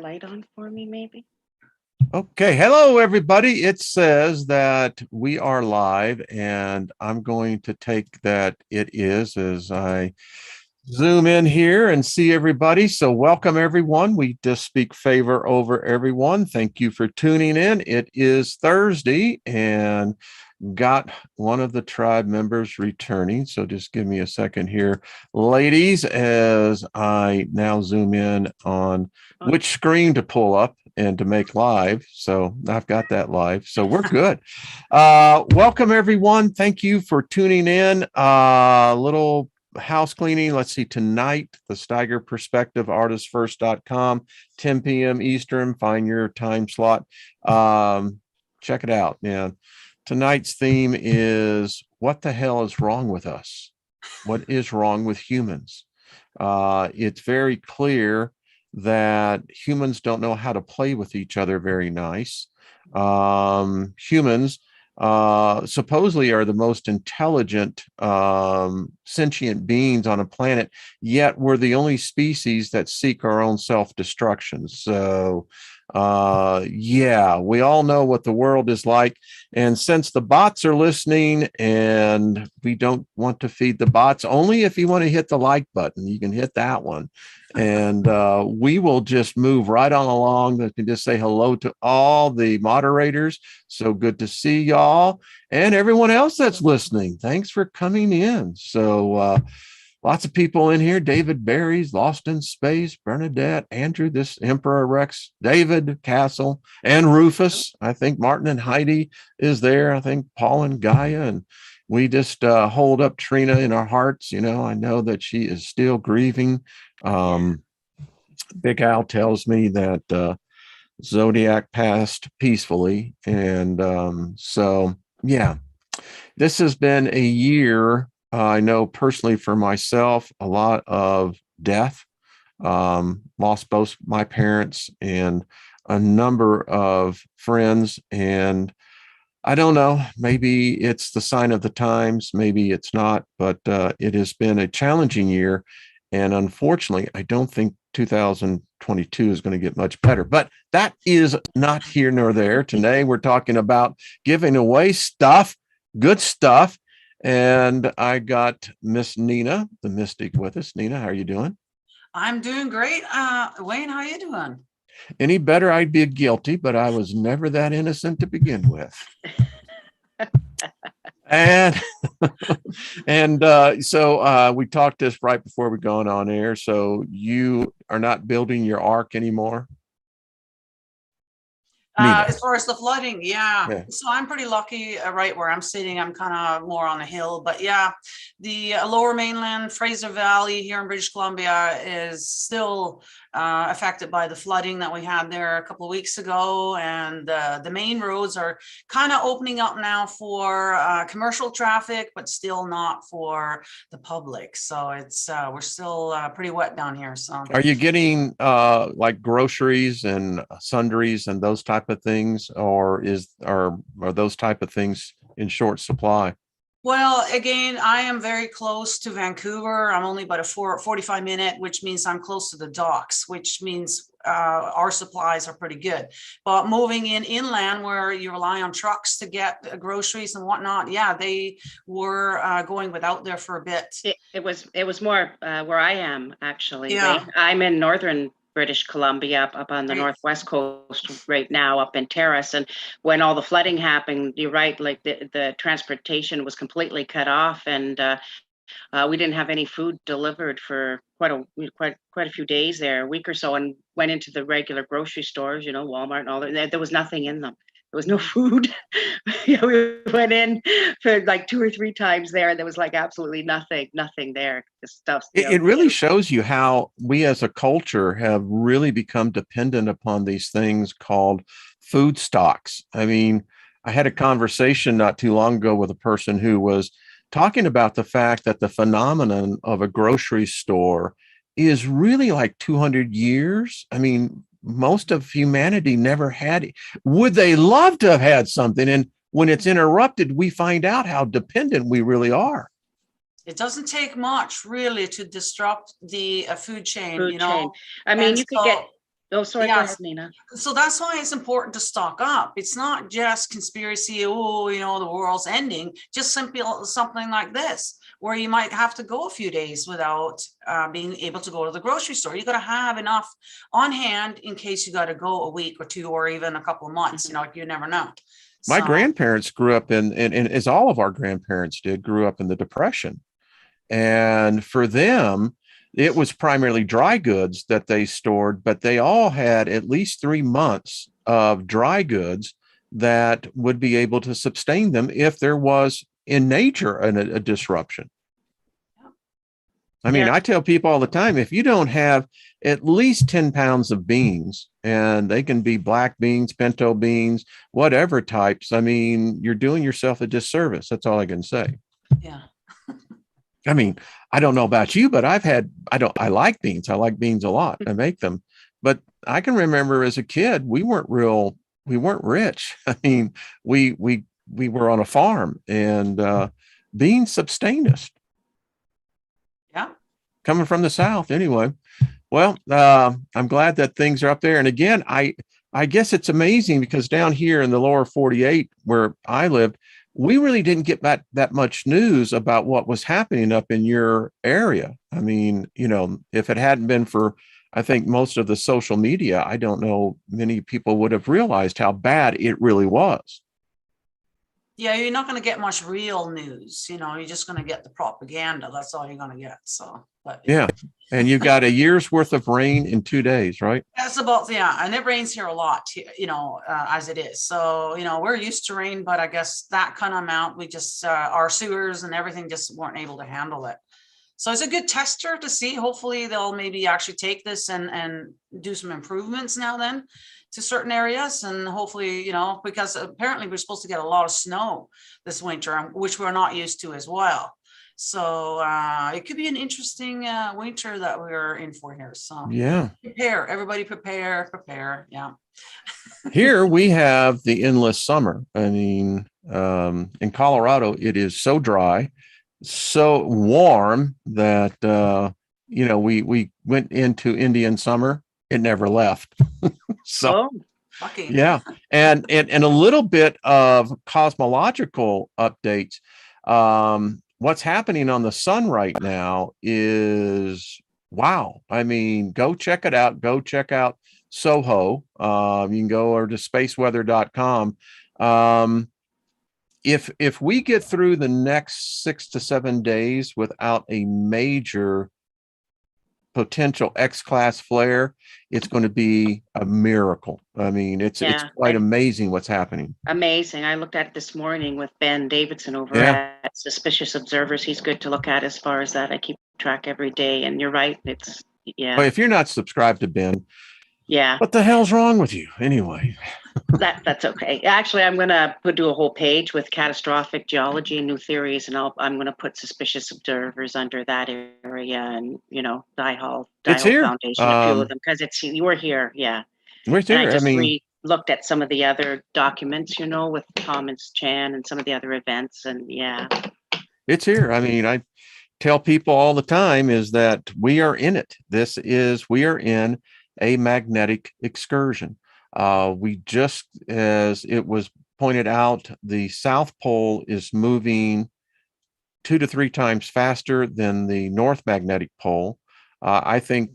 light on for me, maybe? Okay. Hello, everybody. It says that we are live, and I'm going to take that it is as I zoom in here and see everybody. So welcome, everyone. We just speak favor over everyone. Thank you for tuning in. It is Thursday, and got one of the tribe members returning. So just give me a second here, ladies, as I now zoom in on which screen to pull up and to make live. So I've got that live. So we're good. Welcome, everyone. Thank you for tuning in. Little house cleaning. Let's see, tonight, the Steiger Perspective, artistfirst.com, 10 p.m. Eastern. Find your time slot. Check it out, man. Tonight's theme is what the hell is wrong with us? What is wrong with humans? It's very clear that humans don't know how to play with each other very nice. Humans supposedly are the most intelligent sentient beings on a planet, yet we're the only species that seek our own self-destruction. So yeah, we all know what the world is like. And since the bots are listening and we don't want to feed the bots, only if you want to hit the like button, you can hit that one. And we will just move right on along. I can just say hello to all the moderators. So good to see y'all and everyone else that's listening. Thanks for coming in. So lots of people in here. David Barry's Lost in Space, Bernadette, Andrew, this Emperor Rex, David Castle, and Rufus. I think Martin and Heidi is there. I think Paul and Gaia. And we just hold up Trina in our hearts. You know, I know that she is still grieving. Big Al tells me that Zodiac passed peacefully. And so, yeah, this has been a year. I know personally for myself, a lot of death, lost both my parents and a number of friends. And I don't know, maybe it's the sign of the times, maybe it's not, but it has been a challenging year. And unfortunately, I don't think 2022 is going to get much better, but that is not here nor there. Today, we're talking about giving away stuff, good stuff. And I got Miss Nina, the mystic, with us. Nina, how are you doing? I'm doing great. Wayne, how are you doing? Any better, I'd be guilty, but I was never that innocent to begin with. And so we talked this right before we gone on air. So you are not building your ark anymore? As far as the flooding, yeah. So I'm pretty lucky right where I'm sitting. I'm kind of more on a hill, but yeah, the lower mainland, Fraser Valley here in British Columbia is still affected by the flooding that we had there a couple of weeks ago. And the main roads are kind of opening up now for commercial traffic, but still not for the public. So it's we're still pretty wet down here. So are you getting like groceries and sundries and those type of things, or are those type of things in short supply? Well, again, I am very close to Vancouver. I'm only about a 45-minute, which means I'm close to the docks, which means our supplies are pretty good. But moving inland where you rely on trucks to get groceries and whatnot, yeah, they were going without there for a bit. It was more where I am, actually. Yeah. Right? I'm in northern British Columbia, up on the northwest coast right now, up in Terrace. And when all the flooding happened, you're right, like the transportation was completely cut off, and we didn't have any food delivered for quite a few days there, a week or so, and went into the regular grocery stores, you know, Walmart and all that. There was nothing in them. There was no food. We went in for like 2 or 3 times there, and there was like absolutely nothing there. Just stuff. It really shows you how we as a culture have really become dependent upon these things called food stocks. I mean, I had a conversation not too long ago with a person who was talking about the fact that the phenomenon of a grocery store is really like 200 years. I mean, most of humanity never had it. Would they love to have had something? And when it's interrupted, we find out how dependent we really are. It doesn't take much really to disrupt the food chain, you know. I mean, you could get Oh, sorry, go ahead, Nina. So that's why it's important to stock up. It's not just conspiracy, oh, you know, the world's ending, just simply something like this, where you might have to go a few days without being able to go to the grocery store. You got to have enough on hand in case you got to go a week or two or even a couple of months, you know, you never know. My grandparents grew up in, and as all of our grandparents did, grew up in the Depression. And for them, it was primarily dry goods that they stored, but they all had at least 3 months of dry goods that would be able to sustain them if there was in nature a disruption. I mean, I tell people all the time, if you don't have at least 10 pounds of beans, and they can be black beans, pinto beans, whatever types, I mean, you're doing yourself a disservice. That's all I can say. Yeah. I mean, I don't know about you, but I like beans. I like beans a lot. I make them. But I can remember as a kid, we weren't rich. I mean, we were on a farm, and beans sustained us. Yeah. Coming from the South anyway. Well, I'm glad that things are up there. And again, I guess it's amazing because down here in the lower 48 where I lived, we really didn't get that much news about what was happening up in your area. I mean, you know, if it hadn't been for, I think, most of the social media, I don't know many people would have realized how bad it really was. Yeah, you're not going to get much real news. You know, you're just going to get the propaganda. That's all you're going to get. So, but yeah. And you got a year's worth of rain in 2 days, right? That's about, yeah. And it rains here a lot, you know, as it is. So, you know, we're used to rain, but I guess that kind of amount, we just, our sewers and everything just weren't able to handle it. So it's a good tester to see. Hopefully they'll maybe actually take this and do some improvements now then to certain areas. And hopefully, you know, because apparently we're supposed to get a lot of snow this winter, which we're not used to as well. So it could be an interesting winter that we're in for here. So yeah, everybody prepare. Yeah. Here we have the endless summer. I mean, in Colorado, it is so dry, so warm that, you know, we went into Indian summer. It never left. So, yeah. And a little bit of cosmological updates. What's happening on the sun right now is wow. I mean, go check it out. Go check out Soho. You can go over to spaceweather.com. If we get through the next 6 to 7 days without a major potential X-class flare, it's going to be a miracle. I mean, it's quite amazing what's happening. Amazing. I looked at it this morning with Ben Davidson over at Suspicious Observers. He's good to look at as far as that. I keep track every day, and you're right. It's But if you're not subscribed to Ben, what the hell's wrong with you anyway? That's okay. Actually, I'm going to do a whole page with catastrophic geology and new theories, and I'm going to put Suspicious Observers under that area, and you know, Diehall Foundation, a few of them, because you were here, We're here. And I just looked at some of the other documents, you know, with Thomas Chan and some of the other events, and it's here. I mean, I tell people all the time is that we are in it. We are in a magnetic excursion. We just, as it was pointed out, the South Pole is moving 2 to 3 times faster than the North Magnetic Pole. I think,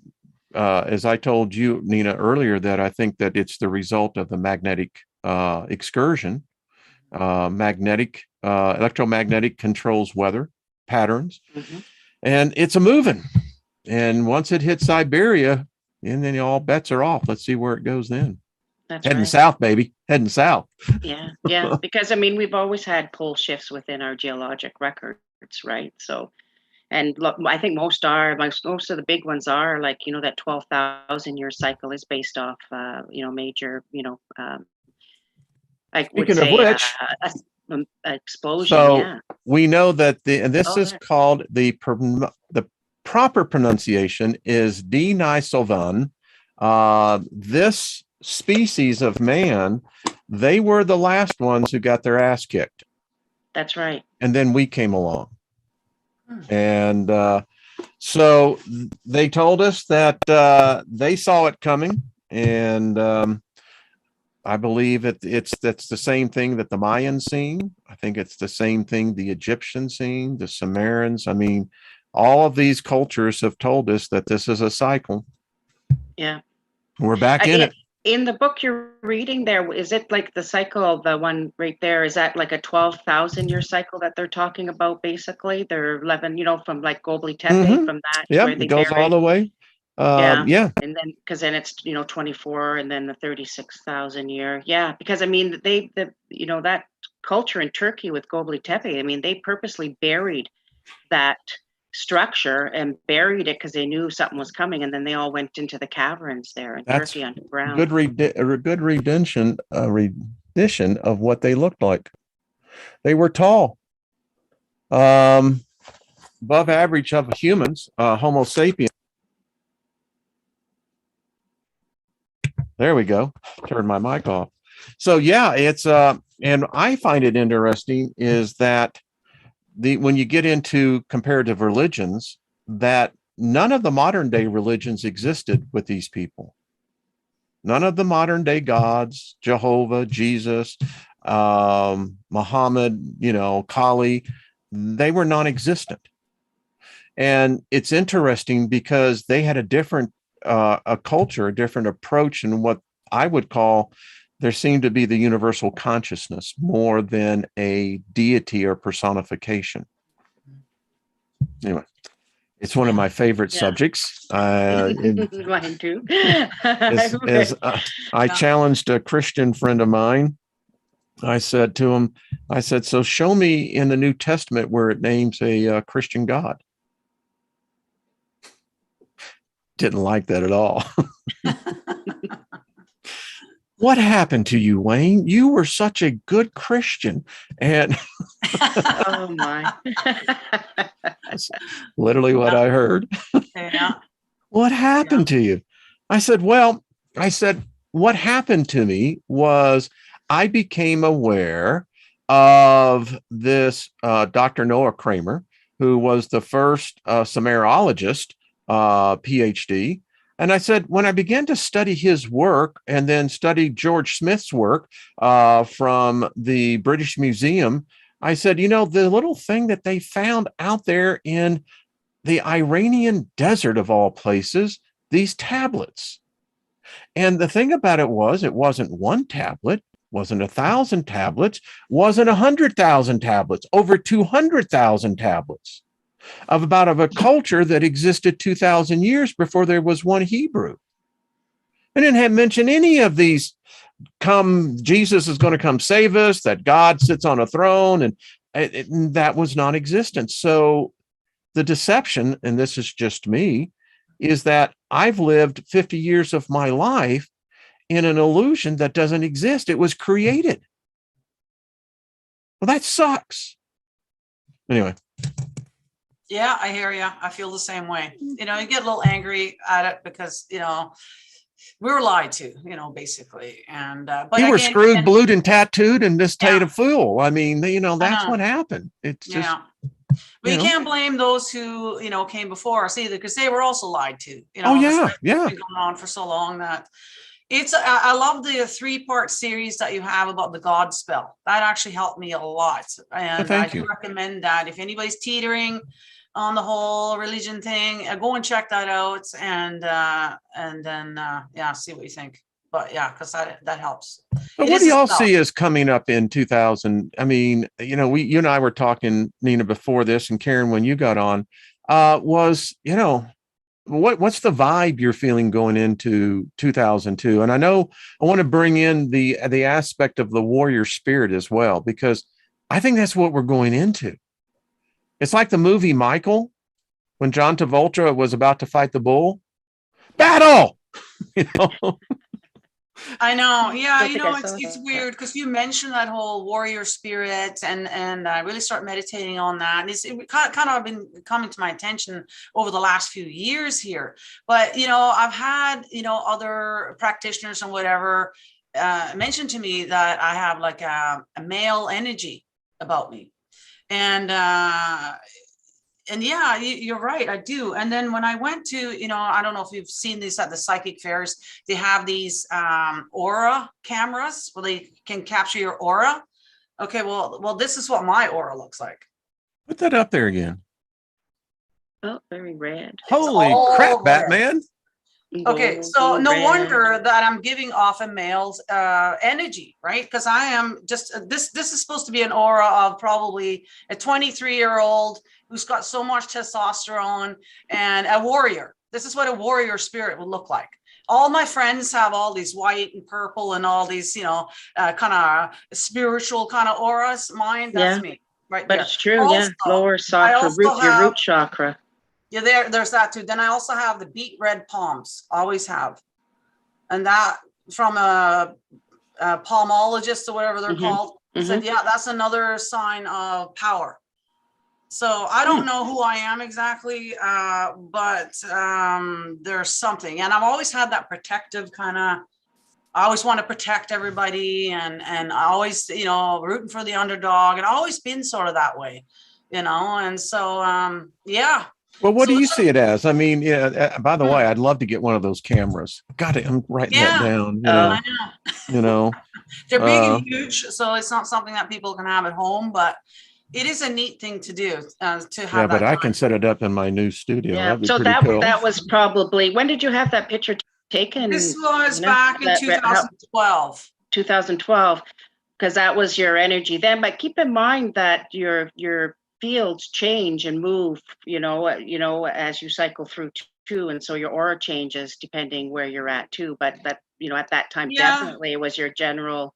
as I told you, Nina, earlier, that I think that it's the result of the magnetic excursion. Electromagnetic controls weather patterns, and it's a moving. And once it hits Siberia, and then all bets are off. Let's see where it goes then. That's heading south, baby. Heading south. Yeah. Because I mean, we've always had pole shifts within our geologic records, right? So, and look, I think most of the big ones are like, you know, that 12,000 year cycle is based off, you know, major, you know, I would say explosion. So we know that this is called the proper pronunciation is Denisovan. This species of man, they were the last ones who got their ass kicked. That's right. And then we came along. And so they told us that they saw it coming. And I believe that's the same thing that the Mayans seen. I think it's the same thing the Egyptians seen, the Sumerians. I mean, all of these cultures have told us that this is a cycle. Yeah. We're back in it. In the book you're reading there, is it like the cycle, the one right there, is that like a 12,000 year cycle that they're talking about, basically? They're 11, from like Gobli Tepe, from that Yeah, where they it goes all the way. Yeah. And then, because then it's, 24, and then the 36,000 year. Yeah, because I mean, that culture in Turkey with Gobli Tepe, I mean, they purposely buried that structure and buried it because they knew something was coming, and then they all went into the caverns there in Turkey underground. Good rendition of what they looked like. They were tall, above average of humans, Homo sapien. There we go. Turn my mic off. So yeah, it's and I find it interesting is that when you get into comparative religions, that none of the modern day religions existed with these people. None of the modern day gods, Jehovah, Jesus, Muhammad, Kali, they were non-existent. And it's interesting because they had a different a culture, a different approach, and what I would call, there seemed to be the universal consciousness more than a deity or personification. Anyway, it's one of my favorite subjects. Mine too. I challenged a Christian friend of mine. I said to him, so show me in the New Testament where it names a Christian God. Didn't like that at all. What happened to you, Wayne? You were such a good Christian. And oh my. That's literally what I heard. Yeah. What happened to you? I said, what happened to me was I became aware of this Dr. Noah Kramer, who was the first Sumerologist, PhD. And I said, when I began to study his work and then study George Smith's work from the British Museum, I said, the little thing that they found out there in the Iranian desert of all places, these tablets. And the thing about it wasn't one tablet, wasn't 1,000 tablets, wasn't 100,000 tablets, over 200,000 tablets of a culture that existed 2,000 years before there was one Hebrew. I didn't have mentioned any of these. Jesus is going to come save us, that God sits on a throne, and that was non-existent. So the deception, and this is just me, is that I've lived 50 years of my life in an illusion that doesn't exist. It was created. Well, that sucks. Anyway. Yeah, I hear you. I feel the same way. You get a little angry at it because, we were lied to, basically. And but you were screwed, blued, and tattooed, and this state of fool. I mean, that's what happened. It's just. But you can't blame those who, came before us either, because they were also lied to. Oh, yeah. It's been going on for so long that I love the 3-part series that you have about the God spell. That actually helped me a lot. And I do recommend that if anybody's teetering on the whole religion thing, go and check that out, and then see what you think. But because that helps. But what do y'all see is coming up in 2000? I mean, you and I were talking, Nina, before this, and Karen, when you got on, was, what's the vibe you're feeling going into 2002? And I know I want to bring in the aspect of the warrior spirit as well, because I think that's what we're going into. It's like the movie Michael, when John Travolta was about to fight the bull. Battle! I know. Yeah, it's weird because you mentioned that whole warrior spirit, and I really start meditating on that. And it kind of been coming to my attention over the last few years here. But, I've had, other practitioners and whatever mention to me that I have like a male energy about me. And and yeah, you're right. I do. And then when I went to, I don't know if you've seen these at the psychic fairs, they have these aura cameras where they can capture your aura. Okay, well, this is what my aura looks like. Put that up there again. Oh, very red. Holy crap, Batman. Okay, so no wonder that I'm giving off a male's energy, right? Because I am just this is supposed to be an aura of probably a 23-year-old who's got so much testosterone and a warrior. This is what a warrior spirit would look like. All my friends have all these white and purple and all these, kind of spiritual kind of auras. Mine, that's me, right? But there. it's true, Also, lower chakra, your root chakra. Yeah, there's that too. Then I also have the beet red palms, always have. And that from a palmologist or whatever they're called, said, yeah, that's another sign of power. So I don't know who I am exactly, but there's something. And I've always had that protective kind of, I always want to protect everybody and I always, rooting for the underdog, and always been sort of that way, and so, yeah. Well, what do you see it as? I mean, yeah. By the way, I'd love to get one of those cameras. Got it. I'm writing that down. I know. They're big and huge, so it's not something that people can have at home, but it is a neat thing to do. To have. Yeah, but I can set it up in my new studio. Yeah. So that was probably, when did you have that picture taken? This was back in 2012. 2012, because that was your energy then. But keep in mind that your fields change and move, as you cycle through too, and so your aura changes depending where you're at too. But that, at that time, definitely it was your general,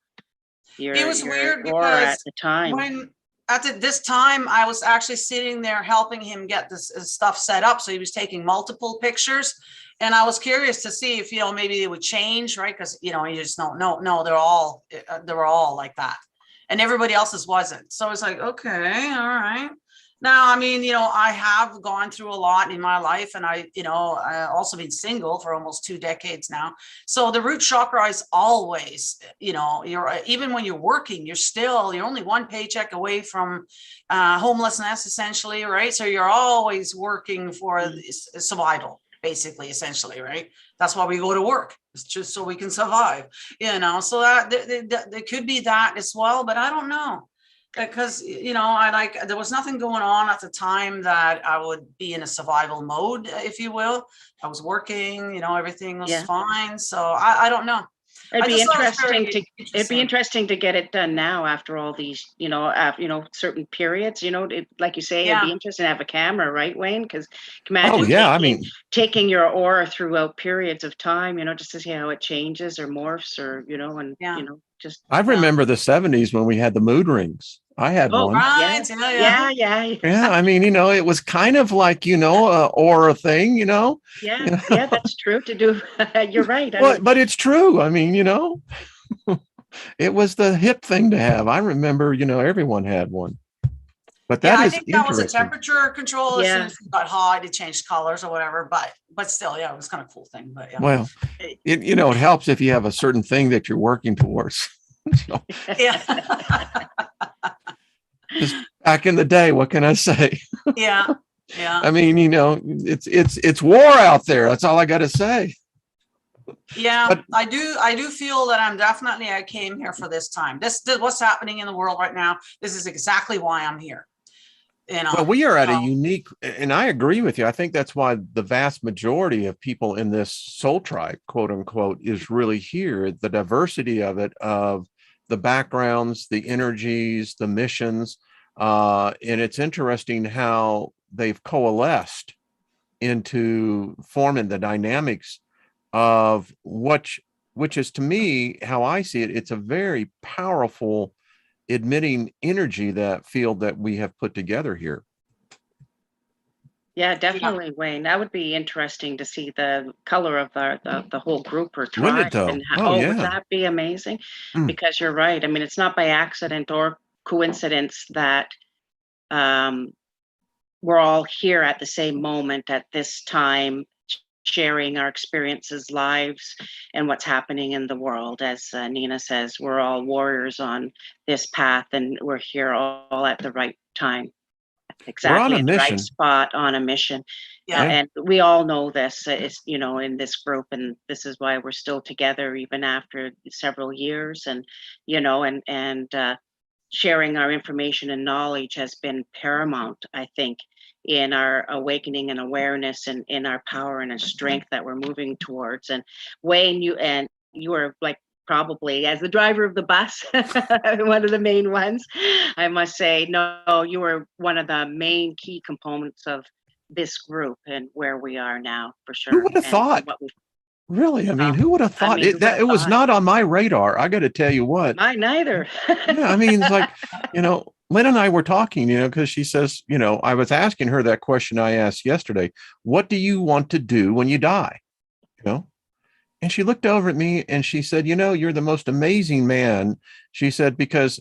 it was weird aura at the time. When at this time I was actually sitting there helping him get this stuff set up, so he was taking multiple pictures, and I was curious to see if maybe it would change, right? Because you just don't know. No, they were all like that. And everybody else's wasn't. So it's like, okay, all right. Now, I mean, I have gone through a lot in my life, and I also been single for almost 2 decades now. So the root chakra is always, you're, even when you're working, you're only one paycheck away from homelessness, essentially, right? So you're always working for survival, basically, essentially, right? That's why we go to work. It's just so we can survive, so that there could be that as well, but I don't know, because, there was nothing going on at the time that I would be in a survival mode, if you will. I was working, everything was fine. So I don't know. It'd be interesting to get it done now after all these, certain periods, like you say, it'd be interesting to have a camera, right, Wayne? Because imagine taking your aura throughout periods of time, just to see how it changes or morphs or, just. I remember the 70s when we had the mood rings. I had one. Right. Yeah. I mean, it was kind of like, aura thing, Yeah, that's true to do. You're right. But it's true. I mean, it was the hip thing to have. I remember, everyone had one. But I think that was a temperature control. As soon as it got hot, it changed colors or whatever. But still, it was kind of a cool thing. But well, it helps if you have a certain thing that you're working towards. Just back in the day, what can I say? Yeah. I mean, it's war out there. That's all I got to say. Yeah, but I do feel that I came here for this time. This what's happening in the world right now. This is exactly why I'm here. Well, we are at a unique, and I agree with you. I think that's why the vast majority of people in this soul tribe, quote unquote, is really here. The diversity of it, of the backgrounds, the energies, the missions. And it's interesting how they've coalesced into forming the dynamics of which is, to me, how I see it, it's a very powerful admitting energy, that field that we have put together here. Yeah, definitely, Wayne. That would be interesting to see the color of the whole group or tribe. Wouldn't it, though? Would that be amazing? Because you're right. I mean, it's not by accident or coincidence that we're all here at the same moment at this time, sharing our experiences, lives, and what's happening in the world. As Nina says, we're all warriors on this path, and we're here all at the right time, at exactly. a at the right mission. spot on a mission. Yeah. And we all know this is, in this group, and this is why we're still together even after several years. And, sharing our information and knowledge has been paramount, I think, in our awakening and awareness and in our power and our strength that we're moving towards. And Wayne, you are like, probably as the driver of the bus, one of the main ones, I must say, no, you were one of the main key components of this group and where we are now, for sure. Who would have thought? Really? I mean, who would have thought it was not on my radar? I got to tell you what. Mine neither. Yeah, I mean, it's like, Lynn and I were talking, because she says, I was asking her that question I asked yesterday. What do you want to do when you die? And she looked over at me and she said, you're the most amazing man. She said, because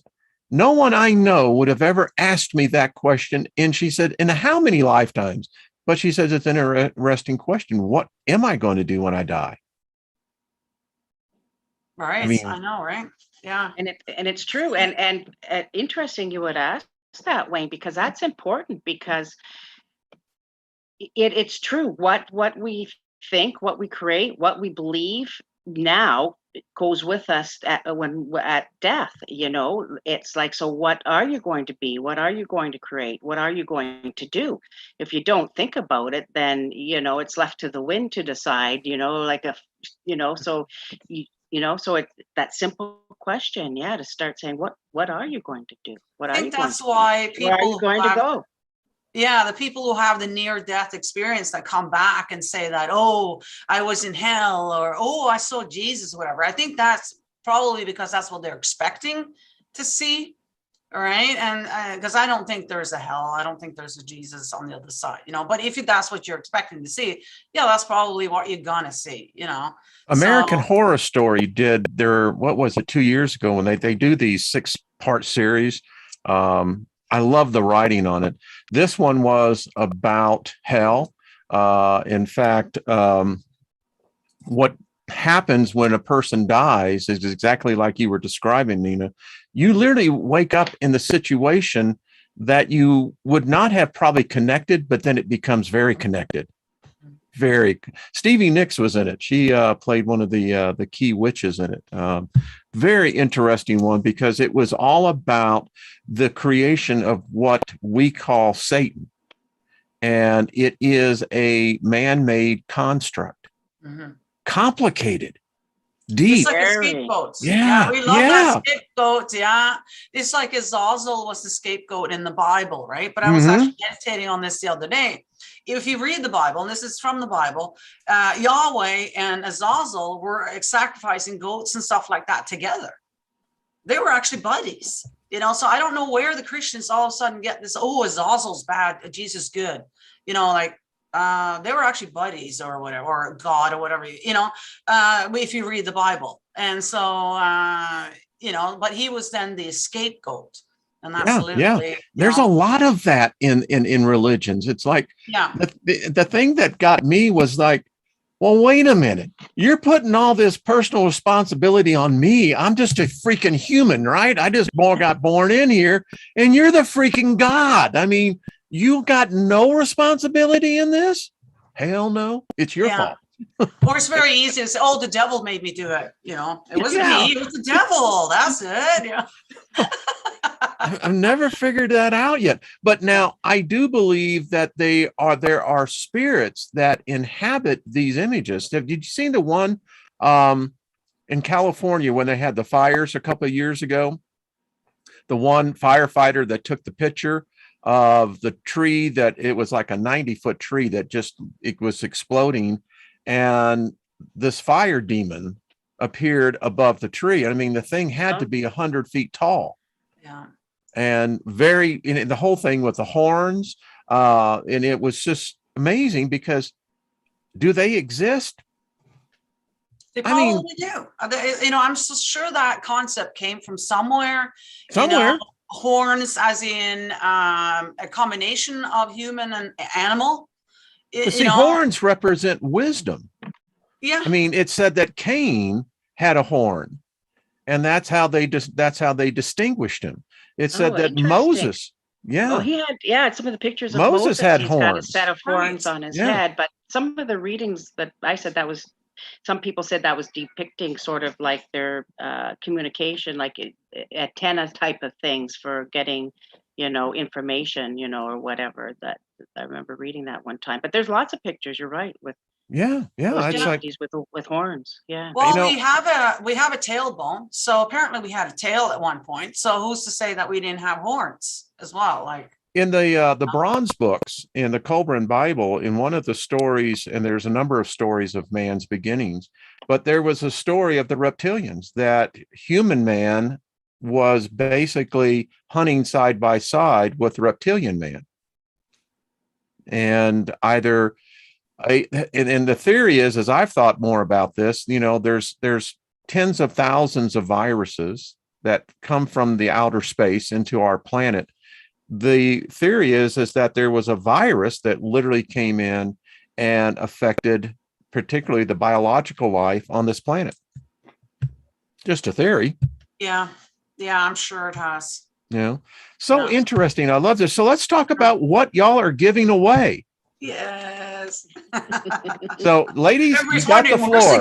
no one I know would have ever asked me that question. And she said, in how many lifetimes? But she says, it's an interesting question. What am I going to do when I die? Right. I know, right? Yeah. And it's true. And interesting you would ask that, Wayne, because that's important, because it's true. What we think, what we create, what we believe now goes with us at death. It's like, so what are you going to be? What are you going to create? What are you going to do? If you don't think about it, then it's left to the wind to decide. So it's that simple question, to start saying, what are you going to do? What are you going to do? Where are you going to go? Yeah, the people who have the near-death experience that come back and say that, oh, I was in hell, or, oh, I saw Jesus, whatever. I think that's probably because that's what they're expecting to see, right? And because I don't think there's a hell. I don't think there's a Jesus on the other side, but if that's what you're expecting to see, that's probably what you're gonna see, American Horror Story did their, 2 years ago, when they do these 6-part series. I love the writing on it. This one was about hell. In fact, what happens when a person dies is exactly like you were describing, Nina. You literally wake up in the situation that you would not have probably connected, but then it becomes very connected. Stevie Nicks was in it. She played one of the key witches in it. Very interesting one, because it was all about the creation of what we call Satan. And it is a man-made construct. Mm-hmm. Complicated. Deep. It's like a scapegoat. Yeah. We love that scapegoat. Yeah. It's like Azazel was the scapegoat in the Bible, right? But I was actually meditating on this the other day. If you read the Bible, and this is from the Bible, Yahweh and Azazel were sacrificing goats and stuff like that together. They were actually buddies, so I don't know where the Christians all of a sudden get this, oh, Azazel's bad, Jesus good, they were actually buddies or whatever, or God or whatever, if you read the Bible. And so, but he was then the scapegoat. And absolutely, there's a lot of that in religions. It's like, the thing that got me was like, well, wait a minute, you're putting all this personal responsibility on me. I'm just a freaking human, right? I just got born in here, and you're the freaking God. I mean, you got no responsibility in this? Hell no, it's your fault. Or it's very easy to say, oh, the devil made me do it. It wasn't me, it was the devil. That's it. I've never figured that out yet. But now I do believe that there are spirits that inhabit these images. Did you see the one in California when they had the fires a couple of years ago? The one firefighter that took the picture of the tree, that it was like a 90-foot tree that it was exploding, and this fire demon appeared above the tree. I mean, the thing had to be 100 feet tall. Yeah. And the whole thing with the horns, and it was just amazing, because do they exist? They probably do. I'm so sure that concept came from somewhere. Horns, as in a combination of human and animal. Horns represent wisdom. Yeah. I mean, it said that Cain had a horn, and that's how they distinguished him. It said that Yeah. Oh, he had, some of the pictures of Moses had he's got a horns. set of horns Right. on his Yeah. head, but some of the readings that I said that was, some people said that was depicting sort of like their communication, like antenna type of things for getting, information, or whatever. That I remember reading that one time. But there's lots of pictures, you're right, with Yeah. Yeah. those It's like, deities with horns. Yeah. Well, know- we have a tailbone. So apparently we had a tail at one point. So who's to say that we didn't have horns as well? Like in the bronze books in the Cobran Bible, in one of the stories, and there's a number of stories of man's beginnings, but there was a story of the reptilians, that human man was basically hunting side by side with reptilian man. And either and the theory is, as I've thought more about this, there's tens of thousands of viruses that come from the outer space into our planet. The theory is that there was a virus that literally came in and affected particularly the biological life on this planet. Just a theory. yeah, I'm sure it has. So interesting. I love this. So let's talk about what y'all are giving away. Yes. So, ladies, you got the floor.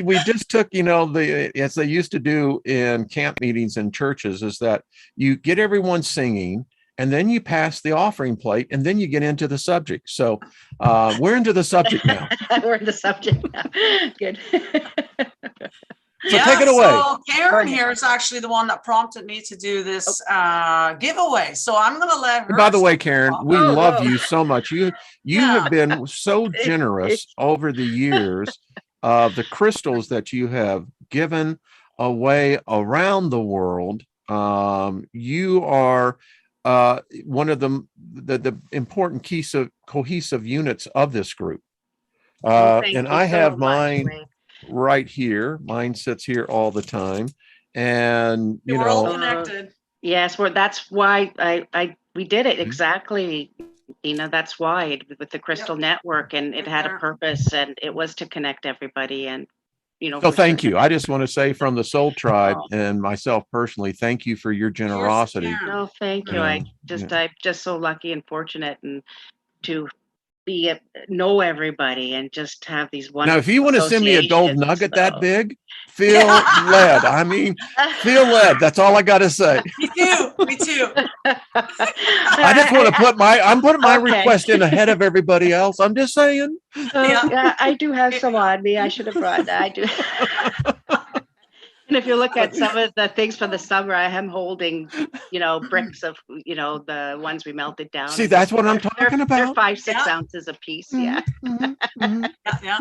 We just took, as they used to do in camp meetings and churches, is that you get everyone singing, and then you pass the offering plate, and then you get into the subject. So we're into the subject now. We're in the subject now. Good. So take it away. So Karen here is actually the one that prompted me to do this giveaway. So I'm going to let her. By the way, Karen, we love whoa. you so much. You have been so generous over the years of the crystals that you have given away around the world. You are one of the important cohesive units of this group. And I have mine right here. Mine sits here all the time. And we're all connected. Yes, that's why we did it exactly. That's why with the crystal network, and it had a purpose, and it was to connect everybody. And so thank you. I just want to say from the Soul Tribe and myself personally, thank you for your generosity. No, thank you. I'm just so lucky and fortunate, and to know everybody and just have these wonderful. Now, if you want to send me a gold nugget that big, feel led. I mean, feel led. That's all I got to say. Me too. I just want to I'm putting my request in ahead of everybody else. I'm just saying. Yeah, I do have some on me. I should have brought that. I do. And if you look at some of the things from the summer, I am holding, bricks of, the ones we melted down. See, that's what I'm talking about. They're 5-6 ounces a piece. Yeah. Yeah.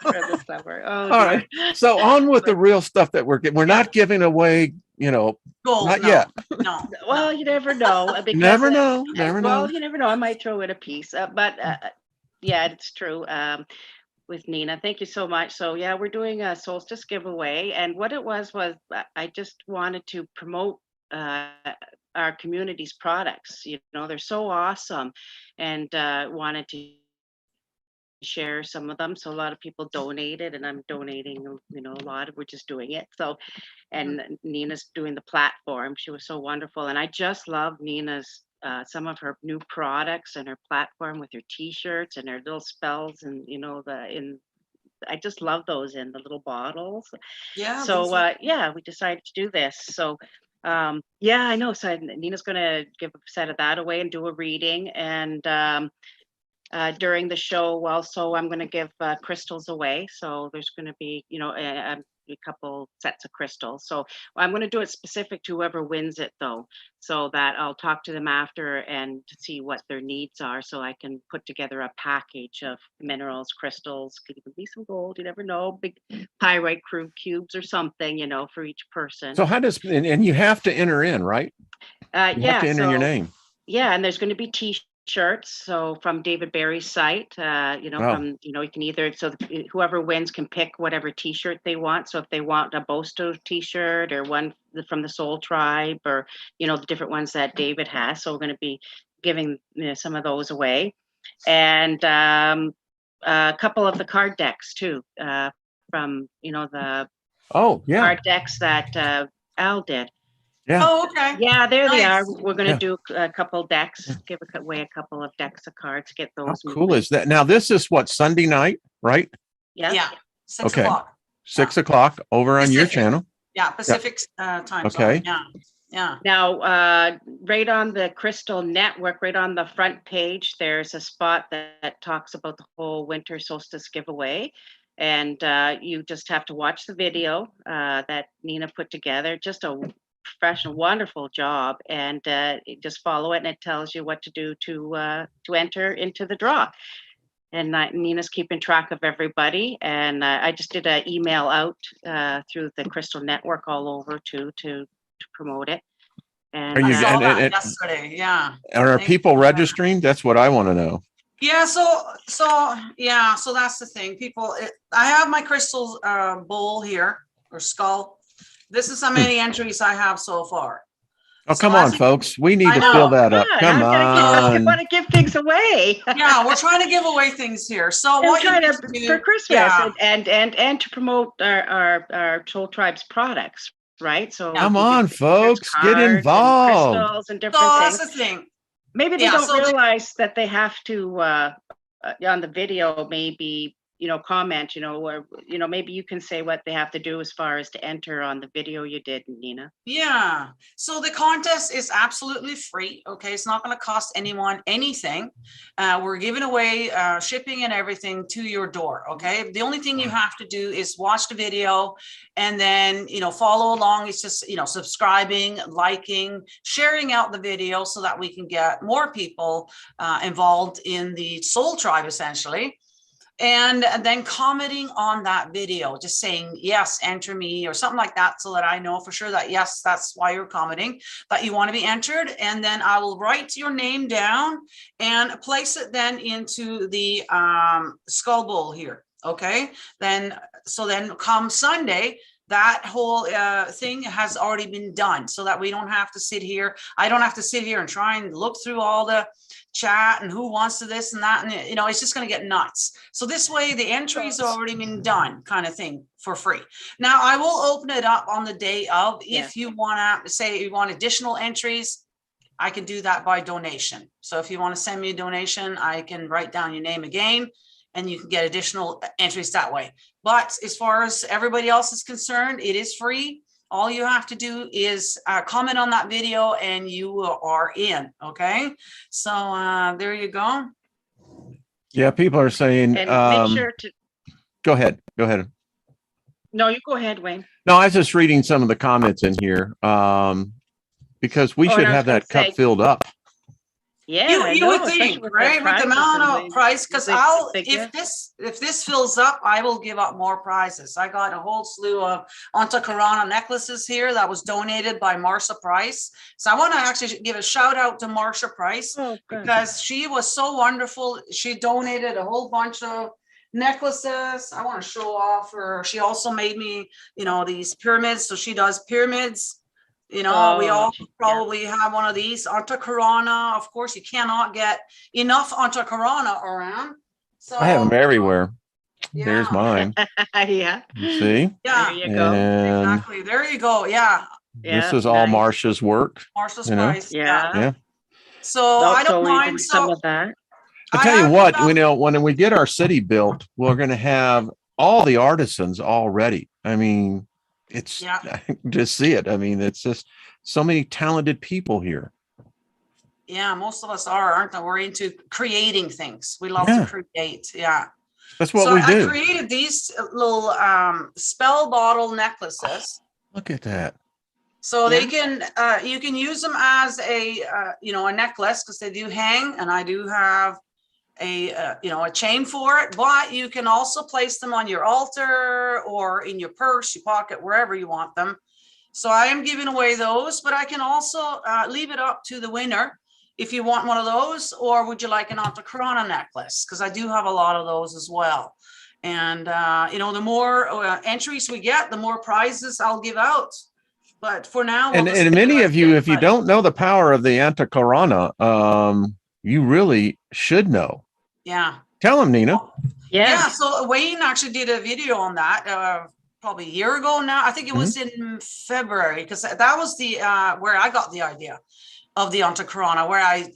For the summer. All right. So on with the real stuff that we're not giving away, gold, not yet. No. Well, you never know. Never know. Well, you never know. I might throw in a piece. But yeah, it's true. With Nina. Thank you so much. So yeah, we're doing a solstice giveaway, and what it was I just wanted to promote our community's products. They're so awesome, and wanted to share some of them. So a lot of people donated, and I'm donating, a lot. We're just doing it. So, and Nina's doing the platform. She was so wonderful, and I just love Nina's some of her new products and her platform with her t-shirts and her little spells, and I just love those in the little bottles. Yeah. So we decided to do this. So I know. So Nina's going to give a set of that away and do a reading, and during the show also I'm going to give crystals away. So there's going to be a couple sets of crystals. So I'm going to do it specific to whoever wins it, though, so that I'll talk to them after and to see what their needs are, so I can put together a package of minerals, crystals, could even be some gold, you never know, big pyrite cubes or something, for each person. So how does, and you have to enter in, right? You have to enter your name. Yeah, and there's going to be t-shirts. So from David Barry's site, you can either, so whoever wins can pick whatever t-shirt they want. So if they want a Bosto t-shirt or one from the Soul Tribe, or, the different ones that David has. So we're going to be giving some of those away, and a couple of the card decks too, from, the card decks that Al did. Yeah. Oh, okay. Yeah, there they are. Nice. We're going to Yeah. do a couple decks, Yeah. give away a couple of decks of cards, get How those. cool is that? Now, this is what, Sunday night, right? Yeah. Yeah. 6 Okay. o'clock. 6 o'clock over on your Pacific. channel. Yeah. Pacific time Okay. zone. Yeah. Yeah. Now, right on the Crystal Network, right on the front page, there's a spot that talks about the whole winter solstice giveaway. And you just have to watch the video that Nina put together. Just a professional, wonderful job. And just follow it, and it tells you what to do to enter into the draw. And Nina's keeping track of everybody. And I just did an email out through the Crystal Network all over to promote it. And Are I you saw that and yesterday. Yeah. are Thank people you. registering? That's what I want to know. Yeah, so that's the thing. People, I have my crystal bowl here, or skull. This is how many entries I have so far. Oh, So come as on, you- folks. We need I to know. fill that up. Yeah, Come I on. want to give things away. Yeah, we're trying to give away things here. So I'm what you trying need to to do for Christmas, yeah. and to promote our Soul Tribe's products, right? So Come we do on, pictures, folks. Get cards, and involved. crystals and So different that's things. the thing. Maybe they Yeah, don't so they- realize that they have to on the video, maybe comment, or maybe you can say what they have to do as far as to enter on the video you did, Nina. Yeah. So the contest is absolutely free. Okay. It's not going to cost anyone anything. We're giving away shipping and everything to your door. Okay. The only thing you have to do is watch the video and then, follow along. It's just, subscribing, liking, sharing out the video so that we can get more people involved in the soul tribe, essentially. And then commenting on that video, just saying, yes, enter me or something like that, so that I know for sure that, yes, that's why you're commenting, that you want to be entered. And then I will write your name down and place it then into the skull bowl here. Okay. Then come Sunday, that whole thing has already been done, so that we don't have to sit here. I don't have to sit here and try and look through all the chat and who wants to this and that, and it's just going to get nuts. So this way the entries have already been done, kind of thing, for free. Now I will open it up on the day of. If you want to say you want additional entries, I can do that by donation. So if you want to send me a donation, I can write down your name again and you can get additional entries that way. But as far as everybody else is concerned, it is free. All you have to do is comment on that video and you are in. Okay. So there you go. Yeah, people are saying, And make sure to. Go ahead. No, you go ahead, Wayne. No, I was just reading some of the comments in here because we should and I was have that gonna cup say- filled up. Yeah, You would think, right? With the amount of price, because if this fills up, I will give up more prizes. I got a whole slew of Antacarana necklaces here that was donated by Marsha Price. So I want to actually give a shout out to Marsha Price because she was so wonderful. She donated a whole bunch of necklaces. I want to show off her. She also made me, these pyramids. So she does pyramids. We all probably have one of these. Antacarana, of course, you cannot get enough Antacarana around. So I have them everywhere. Yeah. There's mine. Yeah. See? Yeah, There you go. And exactly. There you go. Yeah. this is all Marsha's work. Marsha's Price. Yeah. Yeah. So I don't we mind. did some So of that. I tell you what, when we get our city built, we're going to have all the artisans all ready. I mean, it's just see it. I mean, it's just so many talented people here. Yeah, most of us aren't they? We're into creating things. We love to create. Yeah. That's what we do. I created these little spell bottle necklaces. Look at that. So they can, you can use them as a, a necklace, because they do hang, and I do have a chain for it, but you can also place them on your altar or in your purse, your pocket, wherever you want them. So I am giving away those, but I can also leave it up to the winner if you want one of those, or would you like an Antacarana necklace? Because I do have a lot of those as well. And, the more entries we get, the more prizes I'll give out. But for now, and many of you, if you don't know the power of the Antacarana, you really should know. Yeah. Tell them, Nina. Yeah. So Wayne actually did a video on that probably a year ago now. I think it was in February, because that was the where I got the idea of the Antacarana, where I,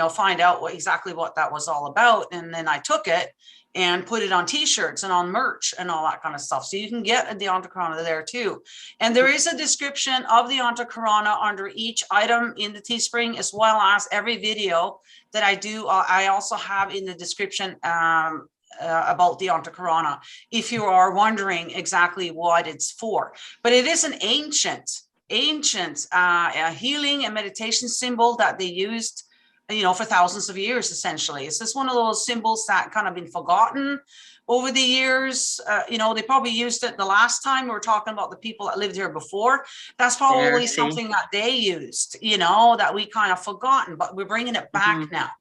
find out exactly what that was all about. And then I took it and put it on t-shirts and on merch and all that kind of stuff. So you can get the Antacarana there too. And there is a description of the Antacarana under each item in the Teespring, as well as every video that I do. I also have in the description about the Antacarana, if you are wondering exactly what it's for. But it is an ancient healing and meditation symbol that they used, for thousands of years, essentially. It's just one of those symbols that kind of been forgotten over the years. They probably used it the last time we were talking about the people that lived here before. That's probably something that they used, that we kind of forgotten, but we're bringing it back now.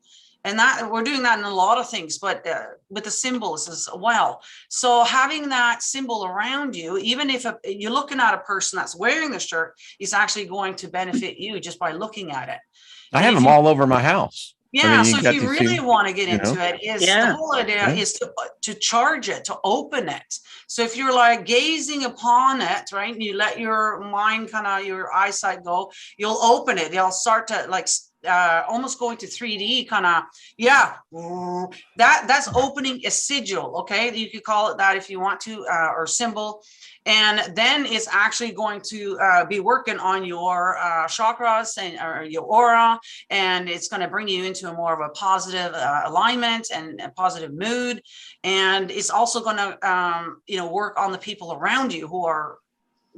And that we're doing that in a lot of things, but with the symbols as well. So having that symbol around you, even if you're looking at a person that's wearing the shirt, is actually going to benefit you just by looking at it. I have them all over my house. Yeah, so if you really want to get into it, the whole idea is to charge it, to open it. So if you're like gazing upon it, right, and you let your mind your eyesight go, you'll open it. You'll start to like almost going to 3D that's opening a sigil. Okay, you could call it that if you want to, or symbol. And then it's actually going to be working on your chakras and your aura, and it's going to bring you into a more of a positive alignment and a positive mood. And it's also going to work on the people around you who are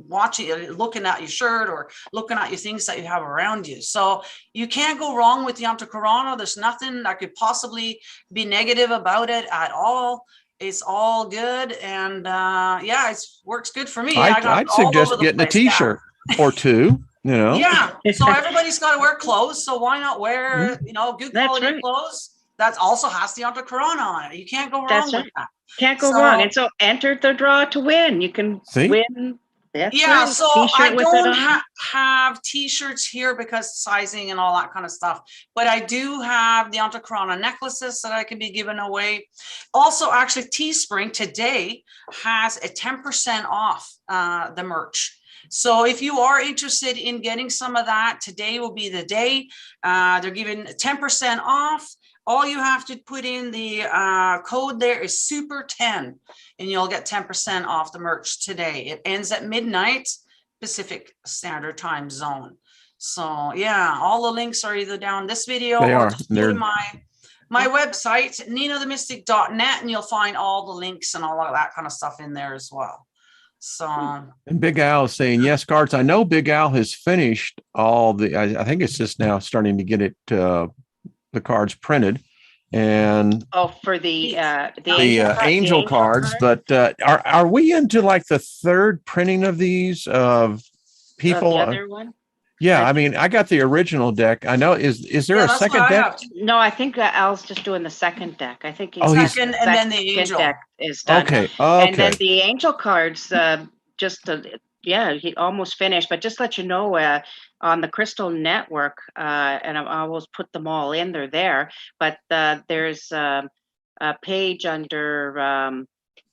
watching, looking at your shirt or looking at your things that you have around you. So you can't go wrong with the Antacarana. There's nothing that could possibly be negative about it at all. It's all good. And it works good for me. I'd suggest getting a t-shirt or two, Yeah. So everybody's got to wear clothes. So why not wear, good quality clothes? That also has the Antacarana on it. You can't go wrong with that. Can't go wrong. And so enter the draw to win. You can win. So I don't have t-shirts here because sizing and all that kind of stuff, but I do have the Antacarana necklaces that I can be giving away. Also, actually, Teespring today has a 10% off the merch. So if you are interested in getting some of that, today will be the day. They're giving 10% off. All you have to put in the code there is super10, and you'll get 10% off the merch today. It ends at midnight Pacific Standard Time Zone. So yeah, all the links are either down this video or my website, ninathemystic.net, and you'll find all the links and all of that kind of stuff in there as well. So, and Big Al is saying, yes, Cards. I know Big Al has finished all the, I think it's just now starting to get it, the cards printed, and for the angel cards. But are we into like the third printing of these of people? The other one? Yeah, I mean, I got the original deck. I know. Is there a second deck? No, I think Al's just doing the second deck. I think he's second, and then the angel deck is done. Okay. And then the angel cards, he almost finished. But just let you know, on the Crystal Network, and I always put them all in there. But there's a page under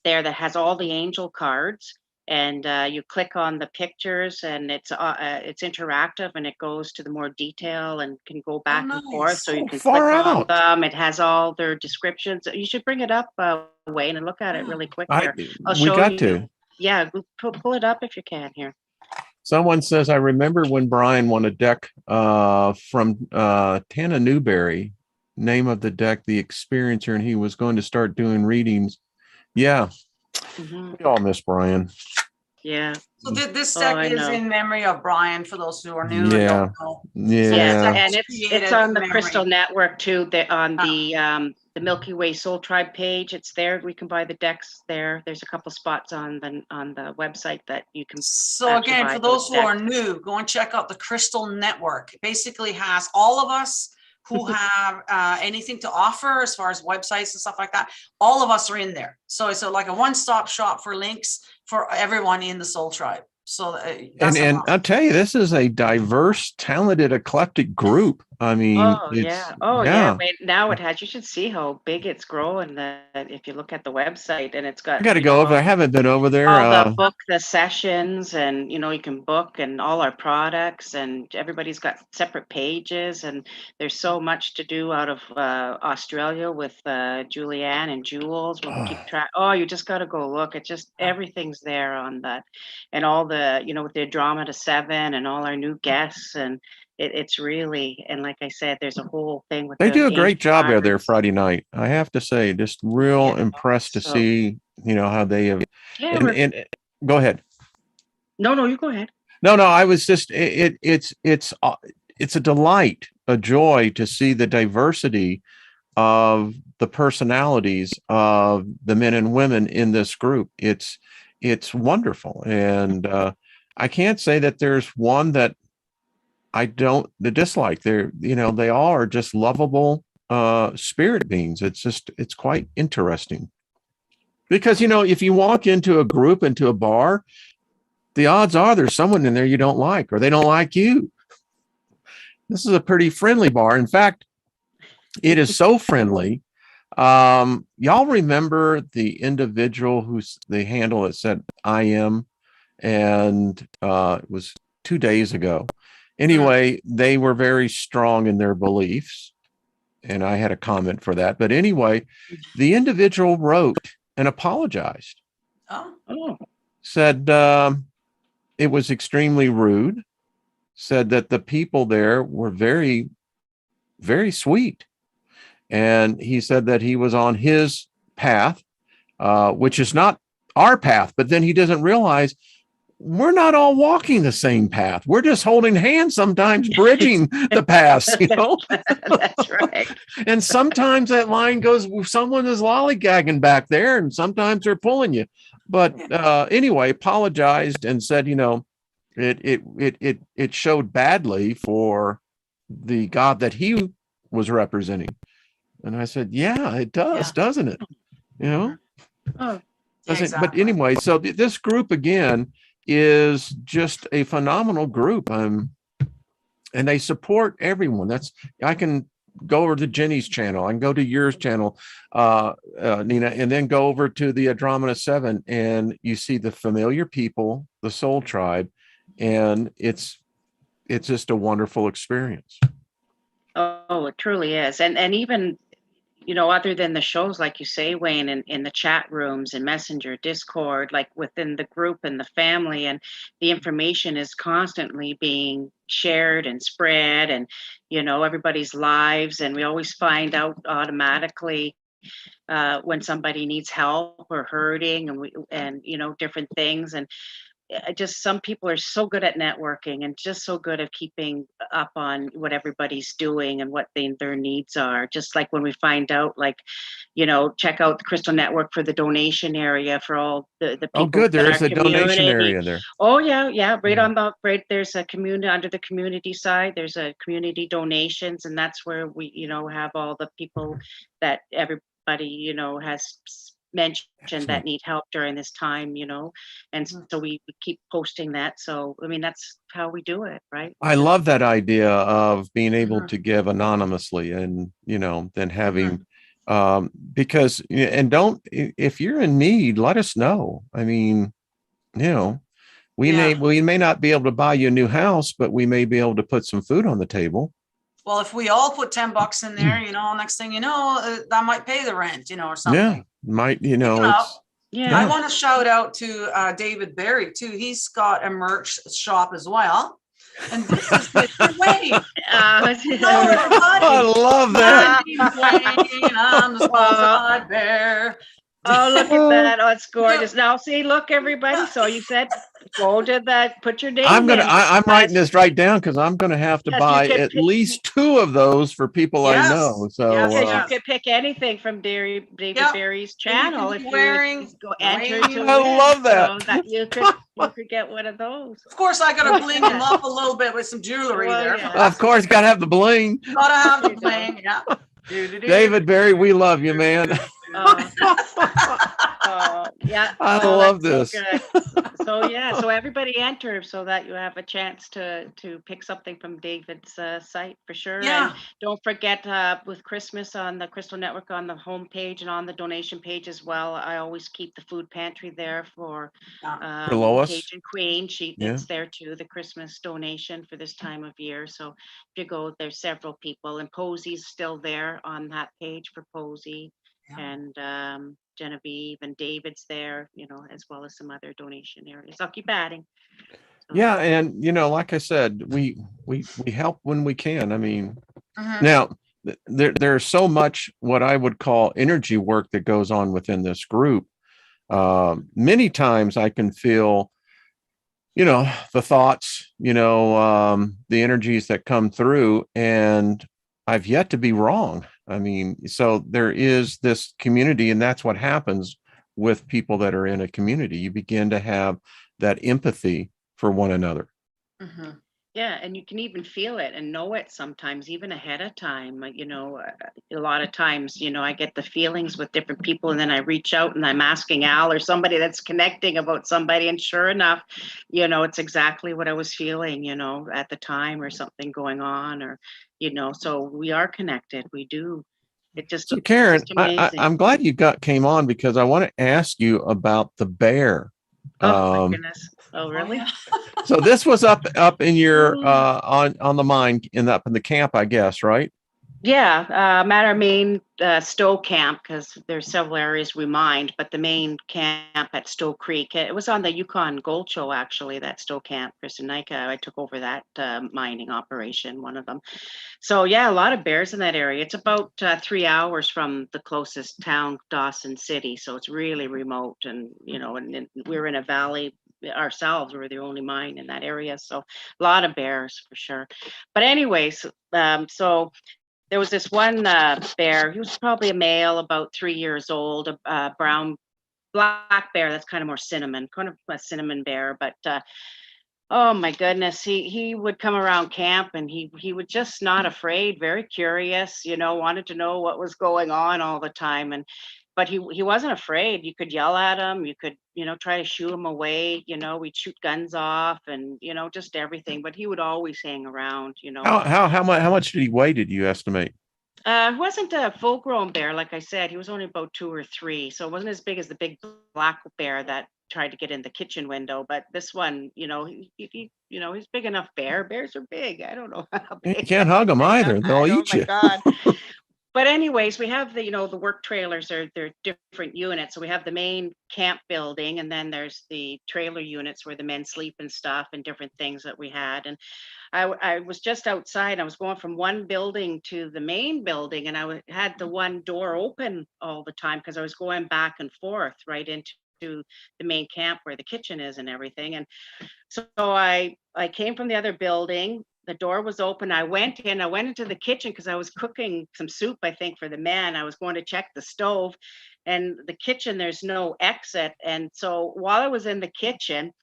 there that has all the angel cards. And you click on the pictures, and it's interactive, and it goes to the more detail and can go back and forth. So you can click on them. It has all their descriptions. You should bring it up, Wayne, and look at it really quick here. I'll show you. Yeah, pull it up if you can here. Someone says, I remember when Brian won a deck from Tana Newberry, name of the deck, The Experiencer, and he was going to start doing readings. Yeah. We all miss Brian. Yeah. So this deck is in memory of Brian, for those who are new. Yeah. And it's on the Crystal Network too. On the Milky Way Soul Tribe page, it's there. We can buy the decks there. There's a couple spots on the website that you can. So again, for those who are new, go and check out the Crystal Network. It basically has all of us who have anything to offer as far as websites and stuff like that. All of us are in there. So it's like a one-stop shop for links for everyone in the Soul Tribe. So and I'll tell you, this is a diverse, talented, eclectic group. I mean, Oh it's yeah. Oh yeah. Wait, now it has. You should see how big it's growing. That if you look at the website, and it's I got got to go over. I haven't been over there. all the book, the sessions, and you can book and all our products, and everybody's got separate pages, and there's so much to do out of Australia with Julianne and Jules. We'll keep track. Oh, you just got to go look. It's just everything's there on that, and all the with the drama to 7 and all our new guests and. It's really, and like I said, there's a whole thing with They do a the great job ancient there artists. Friday night. I have to say, just real impressed to so- see, how they have. Yeah, And go ahead. no, you go ahead. No, I was just it's a delight, a joy to see the diversity of the personalities of the men and women in this group. It's wonderful, and I can't say that there's one that I don't dislike. They all are just lovable spirit beings. It's quite interesting because if you walk into a group, into a bar, the odds are there's someone in there you don't like, or they don't like you. This is a pretty friendly bar. In fact, it is so friendly. Y'all remember the individual who's the handle that said I am, and it was 2 days ago. Anyway, they were very strong in their beliefs, and I had a comment for that. But anyway, the individual wrote and apologized. Oh. Said it was extremely rude, said that the people there were very, very sweet. And he said that he was on his path, which is not our path, but then he doesn't realize we're not all walking the same path. We're just holding hands, sometimes bridging the paths, That's right. And sometimes that line goes, someone is lollygagging back there, and sometimes they're pulling you. But anyway, apologized and said, it showed badly for the God that he was representing. And I said, yeah, it does, doesn't it? Oh, exactly. But anyway, so this group again is just a phenomenal group. And they support everyone. I can go over to Jenny's channel. I can go to yours channel, Nina, and then go over to the Andromeda 7, and you see the familiar people, the soul tribe, and it's just a wonderful experience. Oh, it truly is. And even, other than the shows, like you say, Wayne, in the chat rooms and Messenger, Discord, like within the group and the family, and the information is constantly being shared and spread, and, everybody's lives. And we always find out automatically when somebody needs help or hurting, and different things. And just some people are so good at networking and just so good at keeping up on what everybody's doing and what their needs are. Just like when we find out, like, check out the Crystal Network for the donation area for all the people. Oh, good. There is a donation area there. Oh, yeah. Right. There's a community under the community side. There's a community donations, and that's where we, have all the people that everybody, has mentioned that need help during this time, and so we keep posting that. So I mean, that's how we do it, right? I love that idea of being able to give anonymously, and then having because if you're in need, let us know. I mean, we may not be able to buy you a new house, but we may be able to put some food on the table. Well, if we all put $10 in there, next thing that might pay the rent, or something. Yeah, might, I want to shout out to David Berry too. He's got a merch shop as well. And this is Mr. Wayne. I love that. I'm the spotlight bear. Oh, look at that. Oh, it's gorgeous. Now, see, look, everybody. So you said, go to that, put your name I'm in. I'm writing this right down, because I'm going to have to buy at least 2 of those for people I know. So you could pick anything from David Berry's channel. If you go enter to I love that. So that you could get one of those. Of course, I got to bling him up a little bit with some jewelry there. Yeah. Of course, got to have the bling. Got to have the bling, yeah. David Berry, we love you, man. Yeah. I Oh, love that's this. so good. So yeah, so everybody enter so that you have a chance to pick something from David's site for sure. And Yeah. don't forget with Christmas on the Crystal Network on the home page and on the donation page as well. I always keep the food pantry there for Yeah. For Lois. Cajun Queen. Yeah. It's there too, the Christmas donation for this time of year. So if you go, there's several people, and Posey's still there on that page for Posey, Yeah. and Genevieve and David's there, as well as some other donation areas. I'll keep adding. So, Yeah, and like I said, we help when we can. I mean, Mhm. now there's so much what I would call energy work that goes on within this group. Many times I can feel, the thoughts, the energies that come through, and I've yet to be wrong. I mean, so there is this community, and that's what happens with people that are in a community. You begin to have that empathy for one another. Mhm. yeah, and you can even feel it and know it sometimes, even ahead of time. A lot of times, I get the feelings with different people, and then I reach out and I'm asking Al or somebody that's connecting about somebody, and sure enough, it's exactly what I was feeling, at the time, or something going on, or so we are connected. We do. So It's Karen, just amazing. I'm glad you came on, because I want to ask you about the bear. Oh my Um, goodness. Oh, Oh, really? yeah. so this was up in your Oh. on the mine up in the camp, I guess, right? Yeah, I'm at our main Stowe camp, because there's several areas we mined, but the main camp at Stowe Creek. It was on the Yukon Gold Show, actually, that Stowe camp. Chris and Nika, I took over that mining operation, one of them. So yeah, a lot of bears in that area. It's about 3 hours from the closest town, Dawson City. So it's really remote, and and we're in a valley ourselves. We're the only mine in that area, so a lot of bears for sure. But anyways, so there was this one bear. He was probably a male, about 3 years old, a brown black bear. That's kind of more cinnamon, kind of a cinnamon bear. But oh my goodness, he would come around camp, and he would just not afraid, very curious, wanted to know what was going on all the time. And but he wasn't afraid. You could yell at him, you could, try to shoo him away, we'd shoot guns off, and just everything. But he would always hang around, How much did he weigh, did you estimate? He wasn't a full-grown bear, like I said. He was only about 2 or 3, so it wasn't as big as the big black bear that tried to get in the kitchen window. But this one, he's big enough bear. Bears are big. I don't know how You big. can't hug them either; I they'll know, eat my you. God. But anyways, we have the work trailers, they're different units. So we have the main camp building, and then there's the trailer units where the men sleep and stuff, and different things that we had. And I was just outside. I was going from one building to the main building, and had the one door open all the time, because I was going back and forth right into the main camp where the kitchen is and everything. And so I came from the other building. The door was open. I went in. I went into the kitchen because I was cooking some soup, I think, for the men. I was going to check the stove, and the kitchen, there's no exit. And so while I was in the kitchen,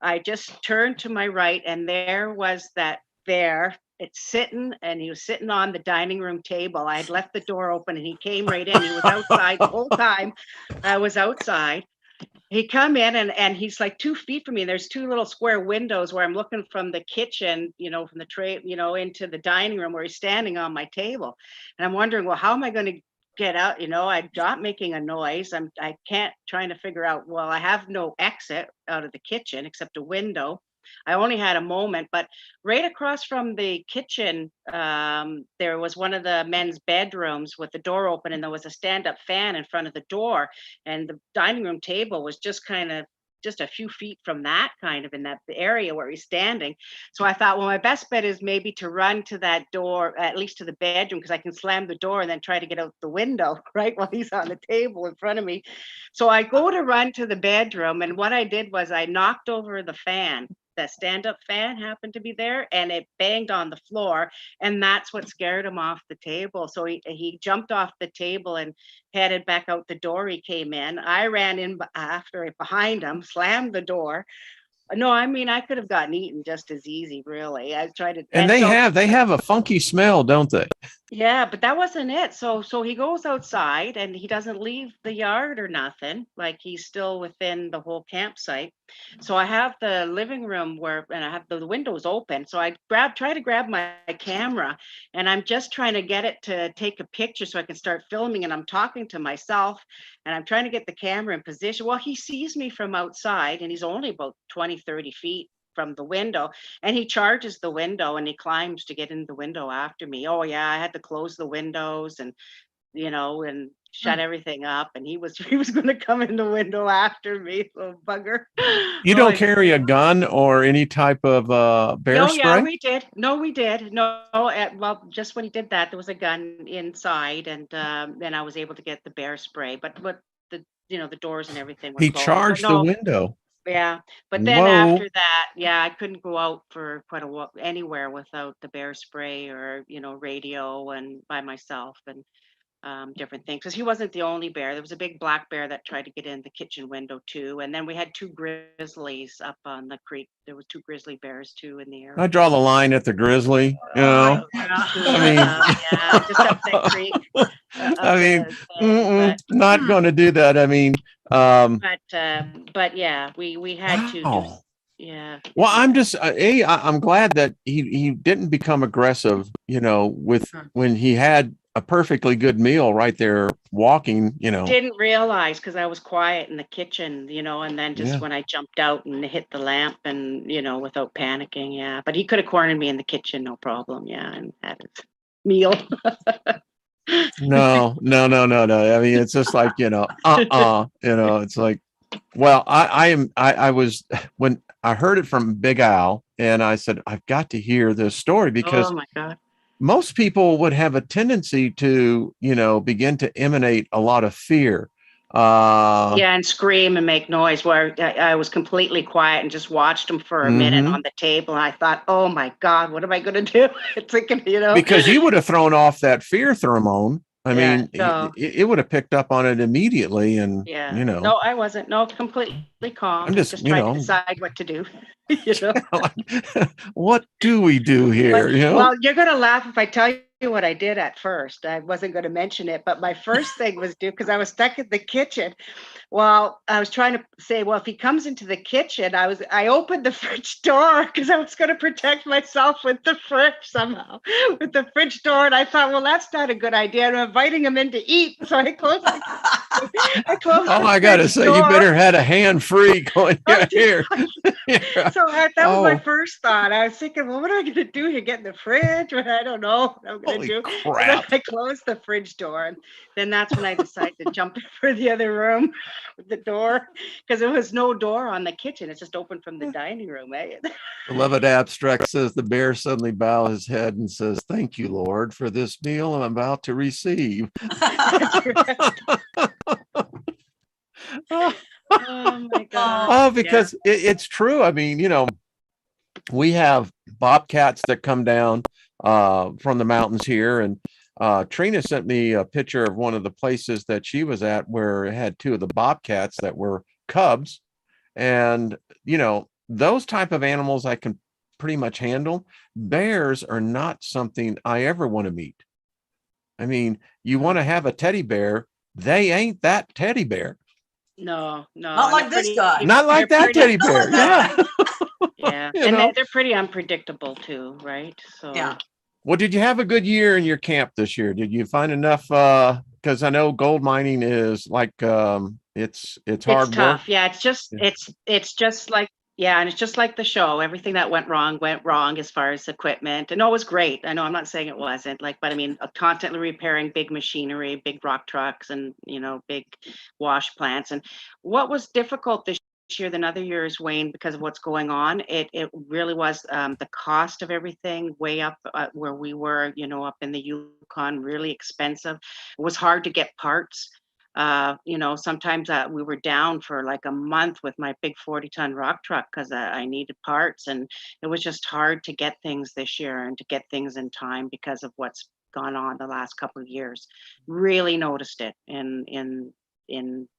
I just turned to my right, and there was that bear. It's sitting, and he was sitting on the dining room table. I had left the door open, and he came right in. He was outside the whole time. I was outside. He come in, and he's like 2 feet from me. There's two little square windows where I'm looking from the kitchen, from the tray, into the dining room where he's standing on my table. And I'm wondering, well, how am I going to get out? I'm not making a noise. I can't, trying to figure out, well, I have no exit out of the kitchen except a window. I only had a moment, but right across from the kitchen, there was one of the men's bedrooms with the door open, and there was a stand-up fan in front of the door, and the dining room table was just kind of just a few feet from that, kind of in that area where he's standing. So I thought, well, my best bet is maybe to run to that door, at least to the bedroom, because I can slam the door and then try to get out the window, right, while he's on the table in front of me. So I go to run to the bedroom, and what I did was I knocked over the fan. That stand-up fan happened to be there, and it banged on the floor, and that's what scared him off the table. So he jumped off the table and headed back out the door he came in. I ran in after it behind him, slammed the door. No, I mean, I could have gotten eaten just as easy, really. I tried to, And they have a funky smell, don't they? yeah, but that wasn't it. So he goes outside and he doesn't leave the yard or nothing. Like he's still within the whole campsite. So I have the living room and I have the windows open. So I try to grab my camera, and I'm just trying to get it to take a picture so I can start filming. And I'm talking to myself, and I'm trying to get the camera in position. Well, he sees me from outside, and he's only about 20, 30 feet from the window, and he charges the window and he climbs to get in the window after me. Oh yeah, I had to close the windows and and shut everything up, and he was he was going to come in the window after me, little bugger. You don't carry a gun or any type of bear spray? Yeah, we did. No, we did. No, well, just when he did that, there was a gun inside, and then I was able to get the bear spray. But the the doors and everything were He closed. charged the window. Yeah, but then Whoa. after that, yeah, I couldn't go out for quite a while anywhere without the bear spray or radio and by myself and different things. Because he wasn't the only bear. There was a big black bear that tried to get in the kitchen window too, and then we had two grizzlies up on the creek. There was two grizzly bears too in the area. I draw the line at the grizzly. I mean, yeah, just up that creek. I mean, not going to do that. I mean, but yeah, we had to. Wow. Yeah. Well, I'm glad that he didn't become aggressive, with when he had a perfectly good meal right there walking, Didn't realize because I was quiet in the kitchen, and then just when I jumped out and hit the lamp and, without panicking. Yeah. But he could have cornered me in the kitchen, no problem. Yeah. And had his meal. No. I mean, it's just like, it's like, well, I was, when I heard it from Big Al, and I said, I've got to hear this story because oh my God. Most people would have a tendency to, begin to emanate a lot of fear. Yeah, and scream and make noise. Where I was completely quiet and just watched him for a minute on the table. And I thought, oh my God, what am I going to do? Thinking, because you would have thrown off that fear thermone. I mean, it would have picked up on it immediately, and No, I wasn't. No, completely calm. I'm just trying to decide what to do. What do we do here? Well, you're gonna laugh if I tell you what I did at first. I wasn't going to mention it, but my first thing was because I was stuck in the kitchen. Well, I was trying to say, well, if he comes into the kitchen, I opened the fridge door because I was going to protect myself with the fridge somehow, with the fridge door. And I thought, well, that's not a good idea. I'm inviting him in to eat. So I closed oh, I got to say, door. You better had a hand free going here. So that was my first thought. I was thinking, well, what am I going to do here? Get in the fridge? I don't know what I'm going to do. So then I closed the fridge door. And then that's when I decided to jump for the other room with the door, because there was no door on the kitchen. It's just open from the dining room. Beloved Abstract says the bear suddenly bows his head and says, "Thank you, Lord, for this meal I'm about to receive." Oh my God. Oh, because it's true. I mean, we have bobcats that come down from the mountains here, and Trina sent me a picture of one of the places that she was at where it had two of the bobcats that were cubs. And, those type of animals I can pretty much handle. Bears are not something I ever want to meet. I mean, you want to have a teddy bear. They ain't that teddy bear. No. Not like this guy. Not like that teddy bear. Yeah. Yeah. And they're pretty unpredictable too, right? So yeah. Well, did you have a good year in your camp this year? Did you find enough? Because I know gold mining is like it's hard tough. work. Yeah, it's just like and it's just like the show. Everything that went wrong as far as equipment. And it was great. I know I'm not saying it wasn't, but I mean, constantly repairing big machinery, big rock trucks, and big wash plants. And what was difficult this year than other years, Wayne, because of what's going on, it really was the cost of everything way up where we were, up in the Yukon, really expensive. It was hard to get parts. Sometimes we were down for like a month with my big 40-ton rock truck because I needed parts, and it was just hard to get things this year and to get things in time because of what's gone on the last couple of years. Really noticed it in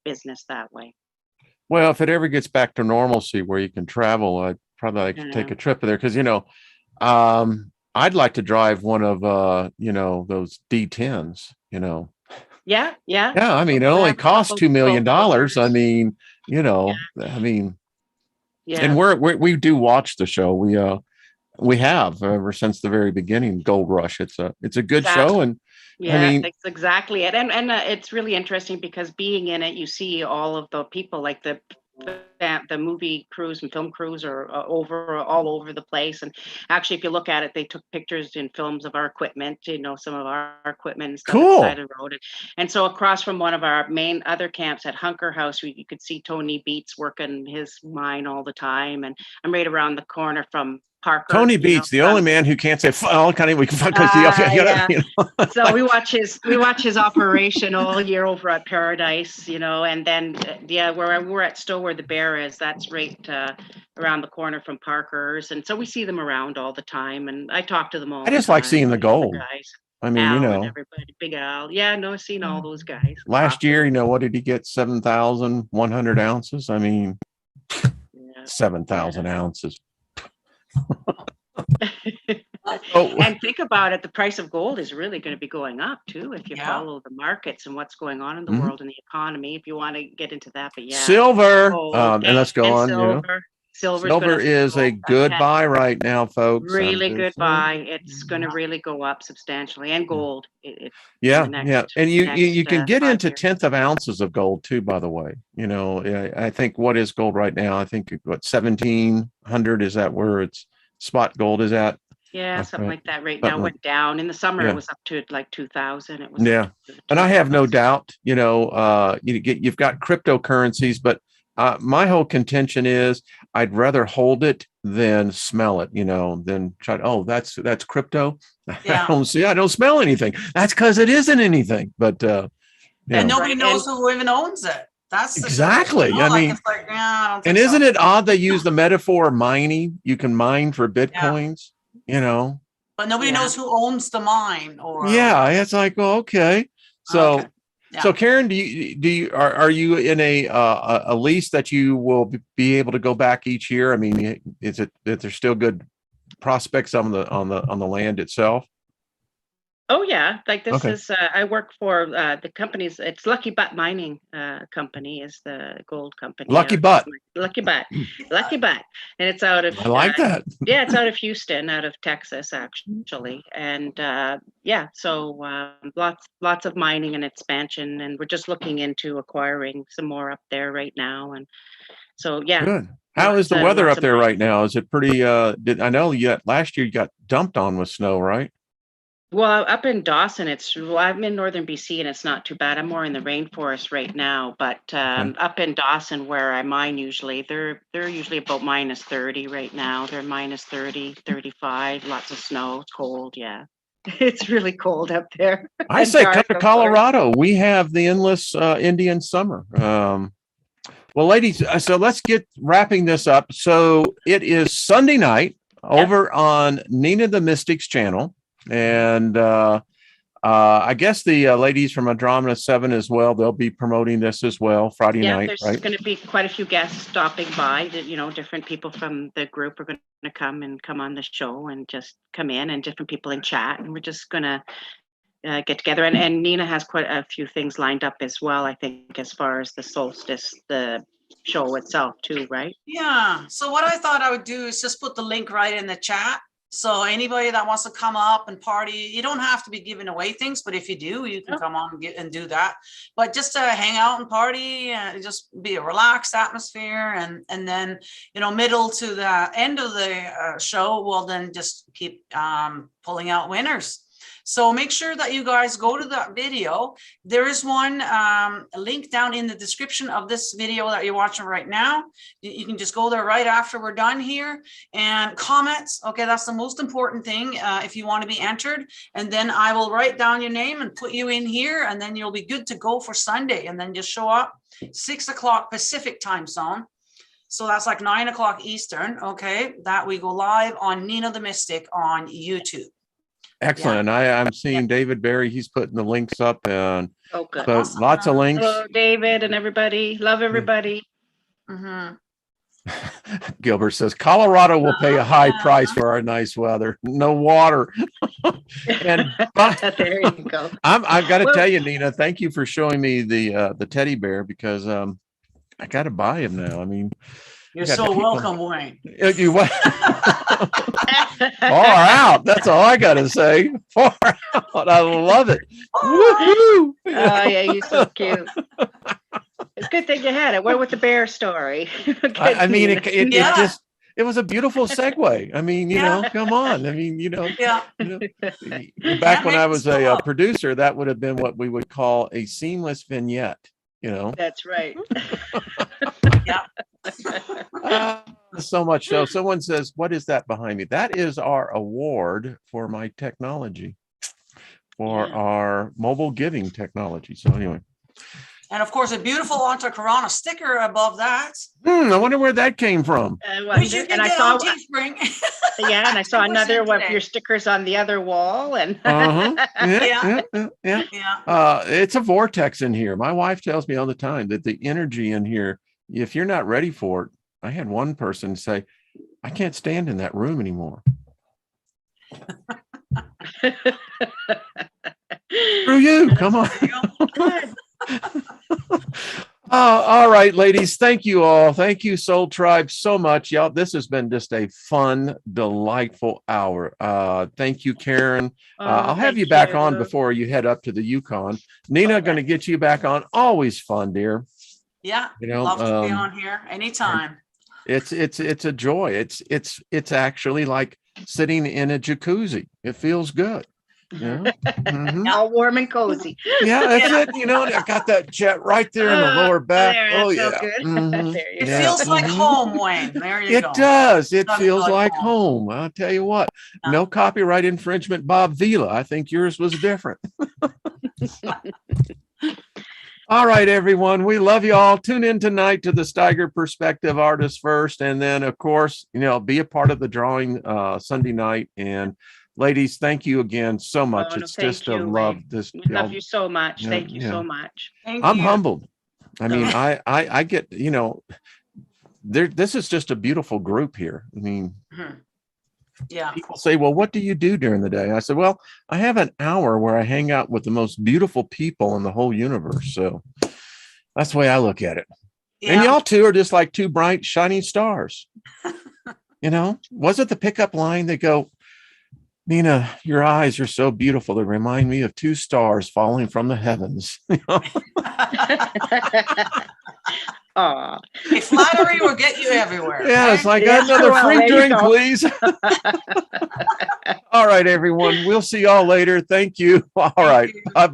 business that way. Well, if it ever gets back to normalcy where you can travel, I'd probably like to take a trip there because, I'd like to drive one of, those D10s, Yeah. Yeah, I mean, it only costs $2 million. I mean, and we do watch the show. We have ever since the very beginning. Gold Rush. It's a good show, and yeah, I mean, that's exactly it. And it's really interesting because being in it, you see all of the people, like the movie crews and film crews are all over the place. And actually, if you look at it, they took pictures and films of our equipment, some of our equipment and stuff on the side of the road. And so across from one of our main other camps at Hunker House, you could see Tony Beats working his mine all the time. And I'm right around the corner from Parker. Tony Beats, the only man who can't say we can fuck So we watch his operation all year over at Paradise, and then where we're at Stowe where the bear is, that's right around the corner from Parker's, and so we see them around all the time, and I talk to them all. I just like seeing the gold. Guys. I mean, Al everybody, Big Al. Yeah, no, I've seen all those guys. Last year, what did he get? 7,100 ounces. I mean, 7,000 ounces. And think about it, the price of gold is really going to be going up too if you follow the markets and what's going on in the world and the economy, if you want to get into that. But silver, and let's go on. Silver is a good buy right now, folks. Really good buy. It's going to really go up substantially, and gold. And you can get into 1/10 of ounces of gold too. By the way, I think what is gold right now? I think 1,700 is that where it's spot gold is at. Yeah, something like that. Right now went down. In the summer, it was up to like 2,000. It was and I have no doubt. You've got cryptocurrencies, but my whole contention is I'd rather hold it than smell it, than try to, that's crypto. I don't smell anything. That's because it isn't anything. But and nobody knows who even owns it. That's exactly. I mean, and isn't it odd they use the metaphor of mining? You can mine for bitcoins, but nobody knows who owns the mine. Or it's like, well, okay, so. Okay. Yeah. So Karen, are you in a lease that you will be able to go back each year? I mean, is it that there's still good prospects on the land itself? Oh yeah, like this is I work for the companies. It's Lucky Butt Mining Company is the gold company. Lucky Butt, and it's out of. I like that. It's out of Houston, out of Texas actually, and so lots of mining and expansion, and we're just looking into acquiring some more up there right now, and so Good. How is the weather up there right now? Is it pretty? I know last year you got dumped on with snow, right? Well, up in Dawson, I'm in northern BC and it's not too bad. I'm more in the rainforest right now, but up in Dawson where I mine usually, they're usually about -30 right now. They're -30, 35, lots of snow. It's cold, yeah. It's really cold up there. I say come to Colorado. We have the endless Indian summer. Well, ladies, so let's get wrapping this up. So it is Sunday night over on Nina the Mystic's channel. And I guess the ladies from Andromeda 7 as well, they'll be promoting this as well Friday night. There's going to be quite a few guests stopping by. Different people from the group are going to come on the show and just come in, and different people in chat. And we're just going to get together. And Nina has quite a few things lined up as well, I think, as far as the solstice, the show itself too, right? Yeah. So what I thought I would do is just put the link right in the chat. So anybody that wants to come up and party, you don't have to be giving away things, but if you do, you can come on and do that. But just to hang out and party and just be a relaxed atmosphere, and then middle to the end of the show, we'll then just keep pulling out winners. So make sure that you guys go to that video. There is one link down in the description of this video that you're watching right now. You can just go there right after we're done here, and comments. Okay, that's the most important thing if you want to be entered. And then I will write down your name and put you in here, and then you'll be good to go for Sunday. And then just show up 6 o'clock Pacific time zone. So that's like 9 o'clock Eastern. Okay, that we go live on Nina the Mystic on YouTube. Excellent. I'm seeing David Barry. He's putting the links up, and good. So awesome. Lots of links. Hello, David and everybody. Love everybody. Mm-hmm. Gilbert says Colorado will pay a high price for our nice weather. No water. And there you go. I've got to tell you, Nina, thank you for showing me the teddy bear, because I got to buy him now. I mean, you're so welcome, Wayne. You far out. That's all I got to say. Far out. I love it. Woohoo! Oh yeah, you're so cute. It's a good thing you had it. Where with the bear story? I mean, it was a beautiful segue. I mean, you know, come on. I mean, back when I was a producer, that would have been what we would call a seamless vignette. You know, that's right. So much so. Someone says, "What is that behind me?" That is our award for my technology, for our mobile giving technology. So anyway. And of course, a beautiful Antacarana sticker above that. I wonder where that came from. And I saw yeah, and I saw another one of your stickers on the other wall. And yeah. It's a vortex in here. My wife tells me all the time that the energy in here, if you're not ready for it, I had one person say, "I can't stand in that room anymore." Screw you, come on. All right, ladies. Thank you all. Thank you, Soul Tribe, so much. Y'all, this has been just a fun, delightful hour. Thank you, Karen. I'll have you back on before you head up to the Yukon. Nina, going to get you back on. Always fun, dear. Yeah, love to be on here anytime. It's a joy. It's actually like sitting in a jacuzzi. It feels good. Yeah. Mm-hmm. All warm and cozy. Yeah, that's it. You know, I got that jet right there in the lower back. So good. Mm-hmm. It feels like home, Wayne. There you go. It does. It feels like home. I'll tell you what. No copyright infringement, Bob Vila. I think yours was different. All right, everyone. We love you all. Tune in tonight to the Steiger Perspective Artists First. And then, of course, be a part of the drawing Sunday night. And ladies, thank you again so much. It's just a love. We love you so much. Thank you so much. I'm humbled. I mean, I get, this is just a beautiful group here. I mean, people say, well, what do you do during the day? I said, well, I have an hour where I hang out with the most beautiful people in the whole universe. So that's the way I look at it. Yeah. And y'all two are just like two bright, shining stars. Was it the pickup line? They go, Nina, your eyes are so beautiful. They remind me of two stars falling from the heavens. A flattery will get you everywhere. Yes, I got another free drink, please. All right, everyone. We'll see y'all later. Thank you. All right. Bye-bye.